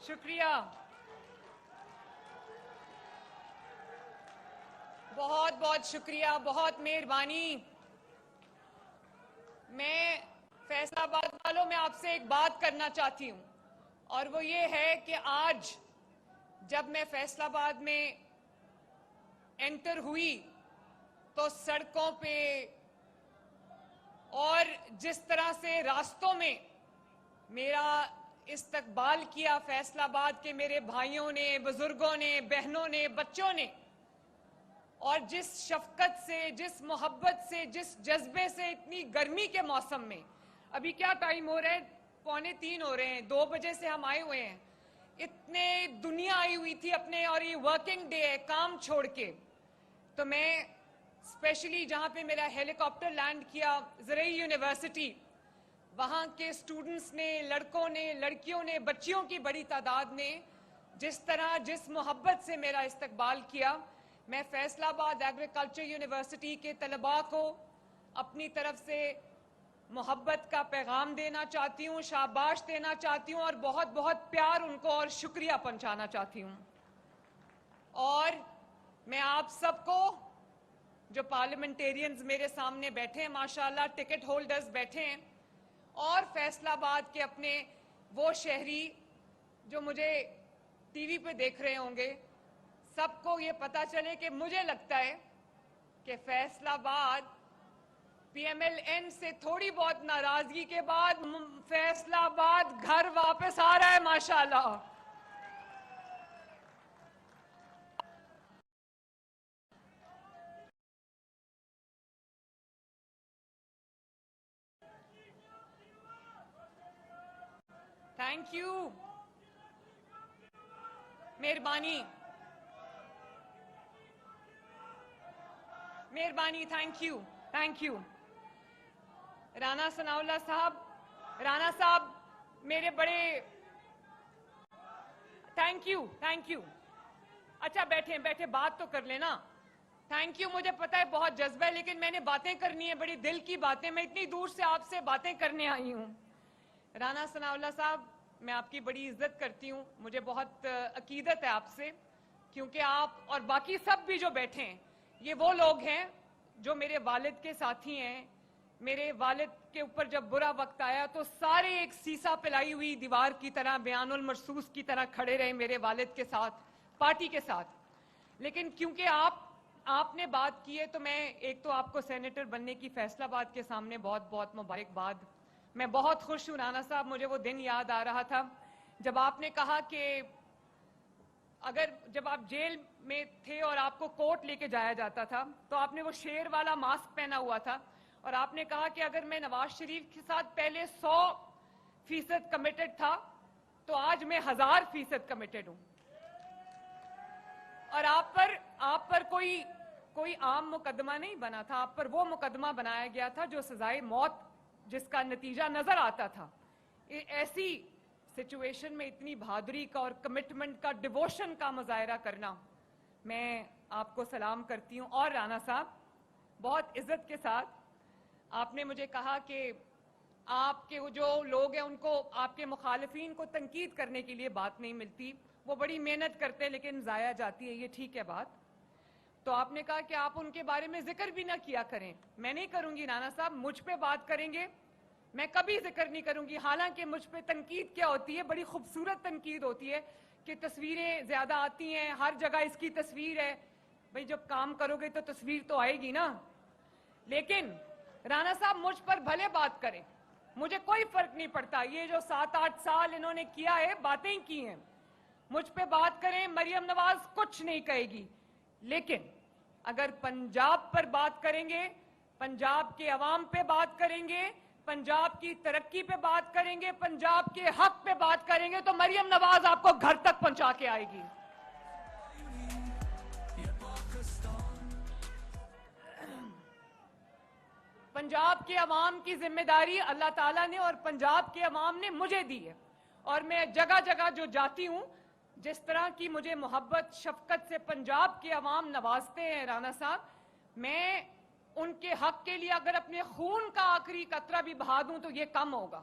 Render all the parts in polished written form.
شکریہ، بہت بہت شکریہ، بہت مہربانی۔ میں فیصل آباد والوں میں آپ سے ایک بات کرنا چاہتی ہوں، اور وہ یہ ہے کہ آج جب میں فیصل آباد میں انٹر ہوئی تو سڑکوں پہ اور جس طرح سے راستوں میں میرا استقبال کیا فیصل آباد کے میرے بھائیوں نے، بزرگوں نے، بہنوں نے، بچوں نے، اور جس شفقت سے، جس محبت سے، جس جذبے سے، اتنی گرمی کے موسم میں، ابھی کیا ٹائم ہو رہا ہے، 2:45 ہو رہے ہیں، 2 بجے سے ہم آئے ہوئے ہیں، اتنے دنیا آئی ہوئی تھی اپنے، اور یہ ورکنگ ڈے ہے، کام چھوڑ کے، تو میں اسپیشلی جہاں پہ میرا ہیلی کاپٹر لینڈ کیا زرعی یونیورسٹی، وہاں کے اسٹوڈنٹس نے، لڑکوں نے، لڑکیوں نے، بچیوں کی بڑی تعداد نے جس طرح، جس محبت سے میرا استقبال کیا، میں فیصل آباد ایگریکلچر یونیورسٹی کے طلباء کو اپنی طرف سے محبت کا پیغام دینا چاہتی ہوں، شاباش دینا چاہتی ہوں، اور بہت بہت پیار ان کو اور شکریہ پہنچانا چاہتی ہوں۔ اور میں آپ سب کو، جو پارلیمنٹیرینز میرے سامنے بیٹھے ہیں، ماشاءاللہ ٹکٹ ہولڈرز بیٹھے ہیں، اور فیصل آباد کے اپنے وہ شہری جو مجھے ٹی وی پہ دیکھ رہے ہوں گے، سب کو یہ پتا چلے کہ مجھے لگتا ہے کہ فیصل آباد پی ایم ایل این سے تھوڑی بہت ناراضگی کے بعد فیصل آباد گھر واپس آ رہا ہے ماشاءاللہ۔ تھینک یو، مہربانی، مہربانی، thank you, thank you. Rana Sanaullah صاحب، رانا صاحب میرے بڑے، تھینک یو، تھینک یو۔ اچھا بیٹھیں، بیٹھے، بات تو کر لینا۔ تھینک یو، مجھے پتا ہے بہت جذبہ ہے، لیکن میں نے باتیں کرنی ہے، بڑی دل کی باتیں، میں اتنی دور سے آپ سے باتیں کرنے آئی ہوں۔ رانا ثناء اللہ صاحب، میں آپ کی بڑی عزت کرتی ہوں، مجھے بہت عقیدت ہے آپ سے، کیونکہ آپ اور باقی سب بھی جو بیٹھے ہیں، یہ وہ لوگ ہیں جو میرے والد کے ساتھی ہیں۔ میرے والد کے اوپر جب برا وقت آیا تو سارے ایک سیسا پلائی ہوئی دیوار کی طرح، بیان المرصوص کی طرح کھڑے رہے میرے والد کے ساتھ، پارٹی کے ساتھ۔ لیکن کیونکہ آپ نے بات کی ہے تو میں ایک تو آپ کو سینیٹر بننے کی فیصل آباد کے سامنے بہت بہت مبارکباد۔ میں بہت خوش ہوں رانا صاحب، مجھے وہ دن یاد آ رہا تھا جب آپ نے کہا کہ جب آپ جیل میں تھے اور آپ کو کورٹ لے کے جایا جاتا تھا تو آپ نے وہ شیر والا ماسک پہنا ہوا تھا، اور آپ نے کہا کہ اگر میں نواز شریف کے ساتھ پہلے 100% کمیٹڈ تھا تو آج میں 1000% کمیٹڈ ہوں۔ اور آپ پر کوئی عام مقدمہ نہیں بنا تھا، آپ پر وہ مقدمہ بنایا گیا تھا جو سزائے موت، جس کا نتیجہ نظر آتا تھا۔ ایسی سچویشن میں اتنی بہادری کا اور کمٹمنٹ کا، ڈیووشن کا مظاہرہ کرنا، میں آپ کو سلام کرتی ہوں۔ اور رانا صاحب، بہت عزت کے ساتھ آپ نے مجھے کہا کہ آپ کے جو لوگ ہیں ان کو، آپ کے مخالفین کو تنقید کرنے کے لیے بات نہیں ملتی، وہ بڑی محنت کرتے لیکن ضائع جاتی ہے، یہ ٹھیک ہے بات۔ تو آپ نے کہا کہ آپ ان کے بارے میں ذکر بھی نہ کیا کریں۔ میں نہیں کروں گی رانا صاحب، مجھ پہ بات کریں گے، میں کبھی ذکر نہیں کروں گی۔ حالانکہ مجھ پہ تنقید کیا ہوتی ہے، بڑی خوبصورت تنقید ہوتی ہے کہ تصویریں زیادہ آتی ہیں، ہر جگہ اس کی تصویر ہے۔ بھئی جب کام کرو گے تو تصویر تو آئے گی نا۔ لیکن رانا صاحب مجھ پر بھلے بات کریں، مجھے کوئی فرق نہیں پڑتا، یہ جو 7-8 سال انہوں نے کیا ہے، باتیں کی ہیں، مجھ پہ بات کریں، مریم نواز کچھ نہیں کہے گی۔ لیکن اگر پنجاب پر بات کریں گے، پنجاب کے عوام پہ بات کریں گے، پنجاب کی ترقی پہ بات کریں گے، پنجاب کے حق پہ بات کریں گے، تو مریم نواز آپ کو گھر تک پہنچا کے آئے گی۔ پنجاب کے عوام کی ذمہ داری اللہ تعالیٰ نے اور پنجاب کے عوام نے مجھے دی ہے، اور میں جگہ جگہ جو جاتی ہوں، جس طرح کی مجھے محبت، شفقت سے پنجاب کے عوام نوازتے ہیں رانا صاحب، میں ان کے حق کے لیے اگر اپنے خون کا آخری قطرہ بھی بہا دوں تو یہ کم ہوگا۔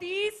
30,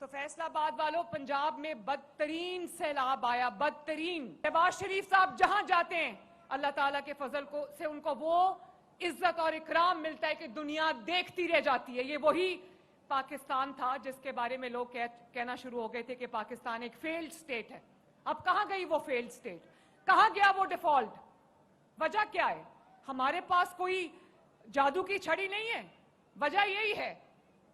تو فیصل آباد والوں پنجاب میں بدترین سیلاب آیا, بدترین. شہباز شریف صاحب جہاں جاتے ہیں اللہ تعالیٰ کے فضل سے ان کو وہ عزت اور اکرام ملتا ہے کہ دنیا دیکھتی رہ جاتی ہے. یہ وہی پاکستان تھا جس کے بارے میں لوگ کہنا شروع ہو گئے تھے کہ پاکستان ایک فیلڈ سٹیٹ ہے. اب کہاں گئی وہ فیلڈ سٹیٹ؟ کہاں گیا وہ ڈیفالٹ؟ وجہ کیا ہے؟ ہمارے پاس کوئی جادو کی چھڑی نہیں ہے. وجہ یہی ہے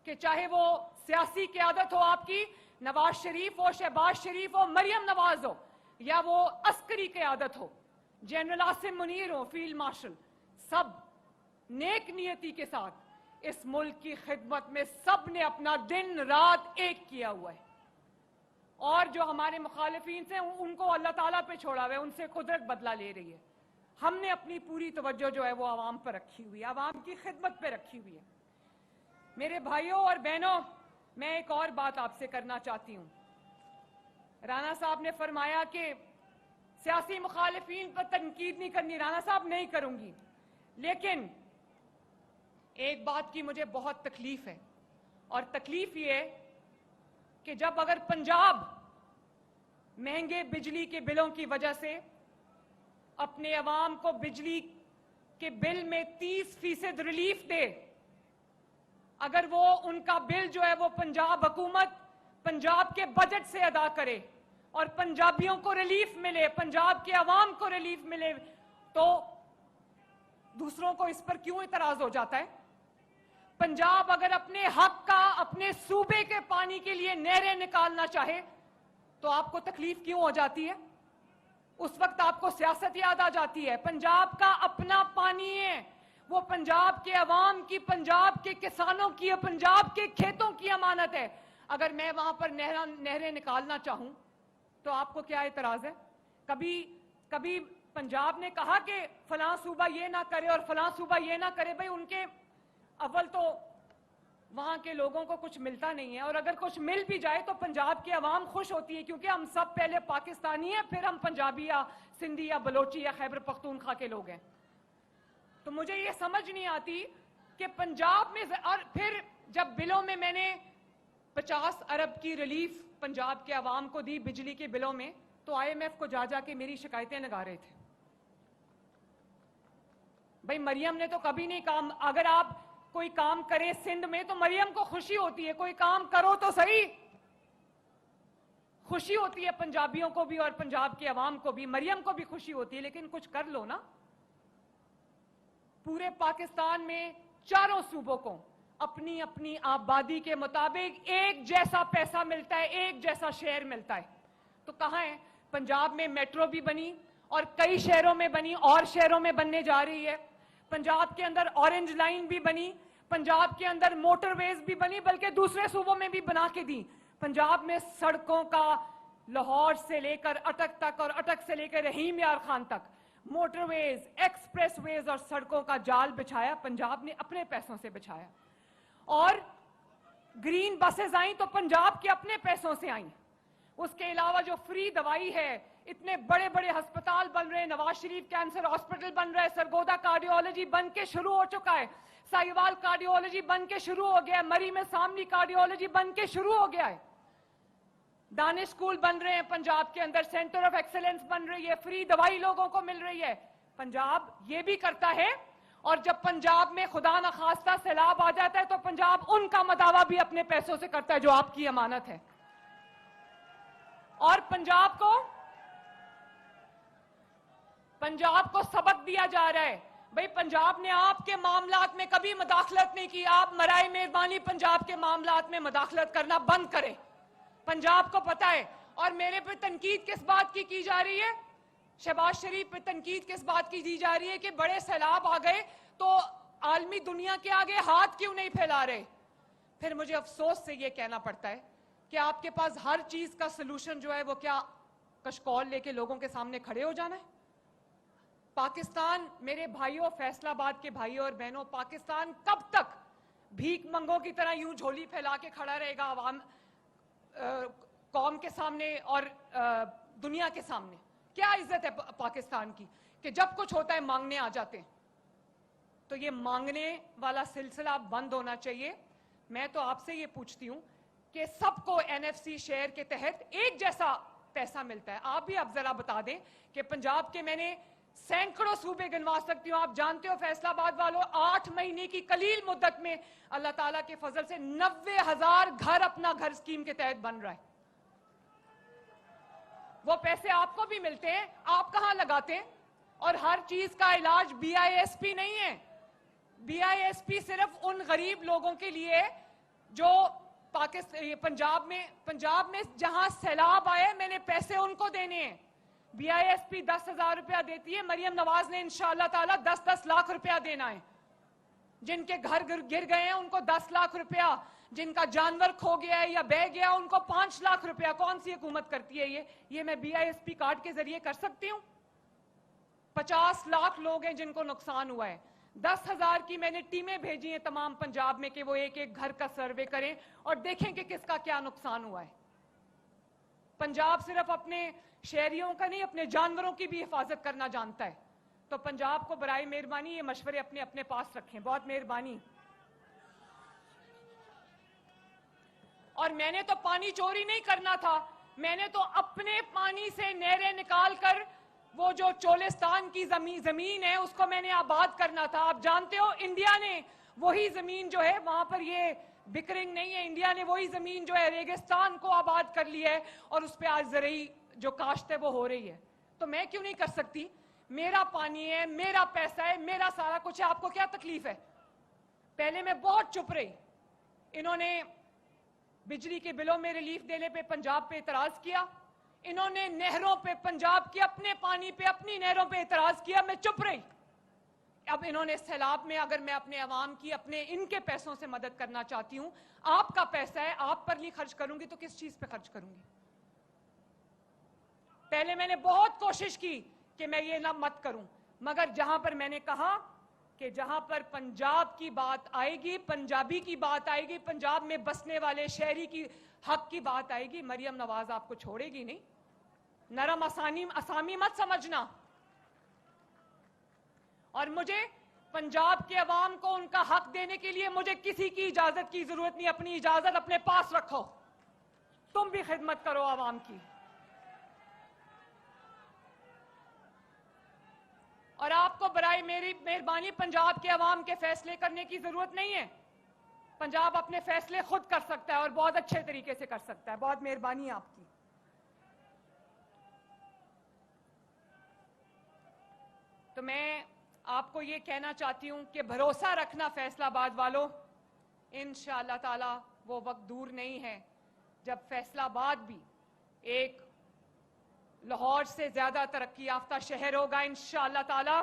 کہ چاہے وہ سیاسی قیادت ہو آپ کی, نواز شریف ہو, شہباز شریف ہو, مریم نواز ہو, یا وہ عسکری قیادت ہو, جنرل عاصم منیر ہو, فیلڈ مارشل, سب نیک نیتی کے ساتھ اس ملک کی خدمت میں سب نے اپنا دن رات ایک کیا ہوا ہے. اور جو ہمارے مخالفین سے ان کو اللہ تعالیٰ پہ چھوڑا ہوا ہے, ان سے قدرت بدلہ لے رہی ہے. ہم نے اپنی پوری توجہ جو ہے وہ عوام پر رکھی ہوئی ہے, عوام کی خدمت پہ رکھی ہوئی ہے. میرے بھائیوں اور بہنوں, میں ایک اور بات آپ سے کرنا چاہتی ہوں. رانا صاحب نے فرمایا کہ سیاسی مخالفین پر تنقید نہیں کرنی. رانا صاحب نہیں کروں گی, لیکن ایک بات کی مجھے بہت تکلیف ہے, اور تکلیف یہ ہے کہ جب اگر پنجاب مہنگے بجلی کے بلوں کی وجہ سے اپنے عوام کو بجلی کے بل میں 30% ریلیف دے, اگر وہ ان کا بل جو ہے وہ پنجاب حکومت پنجاب کے بجٹ سے ادا کرے اور پنجابیوں کو ریلیف ملے, پنجاب کے عوام کو ریلیف ملے, تو دوسروں کو اس پر کیوں اعتراض ہو جاتا ہے؟ پنجاب اگر اپنے حق کا, اپنے صوبے کے پانی کے لیے نہریں نکالنا چاہے تو آپ کو تکلیف کیوں ہو جاتی ہے؟ اس وقت آپ کو سیاست یاد آ جاتی ہے. پنجاب کا اپنا پانی ہے, وہ پنجاب کے عوام کی, پنجاب کے کسانوں کی, پنجاب کے کھیتوں کی امانت ہے. اگر میں وہاں پر نہریں نکالنا چاہوں تو آپ کو کیا اعتراض ہے؟ کبھی پنجاب نے کہا کہ فلاں صوبہ یہ نہ کرے اور فلاں صوبہ یہ نہ کرے. بھئی ان کے اول تو وہاں کے لوگوں کو کچھ ملتا نہیں ہے, اور اگر کچھ مل بھی جائے تو پنجاب کے عوام خوش ہوتی ہے, کیونکہ ہم سب پہلے پاکستانی ہیں, پھر ہم پنجابی یا سندھی یا بلوچی یا خیبر پختونخوا کے لوگ ہیں. تو مجھے یہ سمجھ نہیں آتی کہ پنجاب میں, اور پھر جب بلوں میں میں نے 50 ارب کی ریلیف پنجاب کے عوام کو دی بجلی کے بلوں میں, تو IMF کو جا کے میری شکایتیں لگا رہے تھے. بھئی مریم نے تو کبھی نہیں کام, اگر آپ کوئی کام کرے سندھ میں تو مریم کو خوشی ہوتی ہے, کوئی کام کرو تو صحیح, خوشی ہوتی ہے پنجابیوں کو بھی اور پنجاب کے عوام کو بھی, مریم کو بھی خوشی ہوتی ہے, لیکن کچھ کر لو نا. پورے پاکستان میں چاروں صوبوں کو اپنی اپنی آبادی کے مطابق ایک جیسا پیسہ ملتا ہے, ایک جیسا شیئر ملتا ہے. تو کہاں ہے؟ پنجاب میں میٹرو بھی بنی اور کئی شہروں میں بنی, اور شہروں میں بننے جا رہی ہے. پنجاب کے اندر اورنج لائن بھی بنی, پنجاب کے اندر موٹر ویز بھی بنی, بلکہ دوسرے صوبوں میں بھی بنا کے دی. پنجاب میں سڑکوں کا لاہور سے لے کر اٹک تک اور اٹک سے لے کر رحیم یار خان تک موٹر ویز, ایکسپریس ویز اور سڑکوں کا جال بچھایا, پنجاب نے اپنے پیسوں سے بچھایا. اور گرین بسز آئیں تو پنجاب کے اپنے پیسوں سے آئیں. اس کے علاوہ جو فری دوائی ہے, اتنے بڑے بڑے ہسپتال بن رہے ہیں, نواز شریف کینسر ہاسپٹل بن رہا ہے, سرگودا کارڈیولوجی بن کے شروع ہو چکا ہے, ساہیوال کارڈیولوجی بن کے شروع ہو گیا ہے, مری میں سامنی کارڈیولوجی بن کے شروع ہو گیا ہے, دانش اسکول بن رہے ہیں پنجاب کے اندر, سینٹر آف ایکسلنس بن رہی ہے, فری دوائی لوگوں کو مل رہی ہے. پنجاب یہ بھی کرتا ہے, اور جب پنجاب میں خدا نخواستہ سیلاب آ جاتا ہے تو پنجاب ان کا مداوع بھی اپنے پیسوں سے کرتا ہے جو آپ کی امانت ہے. اور پنجاب کو سبق دیا جا رہا ہے. بھئی پنجاب نے آپ کے معاملات میں کبھی مداخلت نہیں کی, آپ مرائے مہربانی پنجاب کے معاملات میں مداخلت کرنا بند کریں, پنجاب کو پتا ہے. اور میرے پہ تنقید کس بات کی جا رہی ہے؟ شہباز شریف پہ تنقید کس بات کی دی جا رہی ہے کہ بڑے سیلاب آ گئے تو عالمی دنیا کے آگے ہاتھ کیوں نہیں پھیلا رہے. پھر مجھے افسوس سے یہ کہنا پڑتا ہے کہ آپ کے پاس ہر چیز کا سلوشن جو ہے وہ کیا کشکول لے کے لوگوں کے سامنے کھڑے ہو جانا ہے؟ پاکستان, میرے بھائیوں, فیصل آباد کے بھائیوں اور بہنوں, پاکستان کب تک بھیک منگوں کی طرح یوں جھولی پھیلا کے کھڑا رہے گا عوام, قوم کے سامنے اور دنیا کے سامنے؟ کیا عزت ہے پاکستان کی کہ جب کچھ ہوتا ہے مانگنے آ جاتے ہیں؟ تو یہ مانگنے والا سلسلہ بند ہونا چاہیے. میں تو آپ سے یہ پوچھتی ہوں کہ سب کو NFC شیئر کے تحت ایک جیسا پیسہ ملتا ہے. آپ بھی اب ذرا بتا دیں کہ پنجاب کے میں نے سینکڑوں صوبے گنوا سکتی ہوں. آپ جانتے ہو فیصل آباد والوں 8 مہینے کی قلیل مدت میں اللہ تعالیٰ کے فضل سے 90,000 گھر اپنا گھر اسکیم کے تحت بن رہا ہے. وہ پیسے آپ کو بھی ملتے ہیں, آپ کہاں لگاتے ہیں؟ اور ہر چیز کا علاج BISP نہیں ہے. BISP صرف ان غریب لوگوں کے لیے جو پنجاب میں جہاں سیلاب آئے, میں نے پیسے ان کو دینے ہیں. BISP 10,000 روپیہ دیتی ہے, مریم نواز نے انشاءاللہ تعالیٰ 10 لاکھ روپیہ دینا ہے. جن کے گھر گر گئے ہیں ان کو 10 لاکھ روپیہ, جن کا جانور کھو گیا ہے یا بہ گیا ان کو 5 لاکھ روپیہ. کون سی حکومت کرتی ہے یہ میں BISP کارڈ کے ذریعے کر سکتی ہوں؟ 50 لاکھ لوگ ہیں جن کو نقصان ہوا ہے. 10,000 کی میں نے ٹیمیں بھیجی ہیں تمام پنجاب میں کہ وہ ایک ایک گھر کا سروے کریں اور دیکھیں کہ کس کا کیا نقصان ہوا ہے. پنجاب صرف اپنے شہریوں کا نہیں, اپنے جانوروں کی بھی حفاظت کرنا جانتا ہے. تو پنجاب کو برائے مہربانی یہ مشورے اپنے پاس رکھیں, بہت مہربانی. اور میں نے تو پانی چوری نہیں کرنا تھا, میں نے تو اپنے پانی سے نہریں نکال کر وہ جو چولستان کی زمین ہے اس کو میں نے آباد کرنا تھا. آپ جانتے ہو انڈیا نے وہی زمین جو ہے, وہاں پر یہ بکرنگ نہیں ہے, انڈیا نے وہی زمین جو ہے ریگستان کو آباد کر لی ہے اور اس پہ آج زرعی جو کاشت ہے وہ ہو رہی ہے. تو میں کیوں نہیں کر سکتی؟ میرا پانی ہے, میرا پیسہ ہے, میرا سارا کچھ ہے, آپ کو کیا تکلیف ہے؟ پہلے میں بہت چپ رہی. انہوں نے بجلی کے بلوں میں ریلیف دینے پہ پنجاب پہ اعتراض کیا, انہوں نے نہروں پہ, پنجاب کے اپنے پانی پہ, اپنی نہروں پہ اعتراض کیا, میں چپ رہی. اب انہوں نے سیلاب میں, اگر میں اپنے عوام کی اپنے ان کے پیسوں سے مدد کرنا چاہتی ہوں, آپ کا پیسہ ہے, آپ پر نہیں خرچ کروں گی تو کس چیز پہ خرچ کروں گی؟ پہلے میں نے بہت کوشش کی کہ میں یہ نہ مت کروں, مگر جہاں پر میں نے کہا کہ جہاں پر پنجاب کی بات آئے گی, پنجابی کی بات آئے گی, پنجاب میں بسنے والے شہری کی حق کی بات آئے گی, مریم نواز آپ کو چھوڑے گی نہیں. نرم اسامی مت سمجھنا. اور مجھے پنجاب کے عوام کو ان کا حق دینے کے لیے مجھے کسی کی اجازت کی ضرورت نہیں. اپنی اجازت اپنے پاس رکھو, تم بھی خدمت کرو عوام کی. اور آپ کو برائے میری مہربانی پنجاب کے عوام کے فیصلے کرنے کی ضرورت نہیں ہے. پنجاب اپنے فیصلے خود کر سکتا ہے اور بہت اچھے طریقے سے کر سکتا ہے. بہت مہربانی آپ کی. تو میں آپ کو یہ کہنا چاہتی ہوں کہ بھروسہ رکھنا فیصل آباد والوں, انشاءاللہ تعالی وہ وقت دور نہیں ہے جب فیصل آباد بھی ایک لاہور سے زیادہ ترقی یافتہ شہر ہوگا انشاءاللہ تعالی.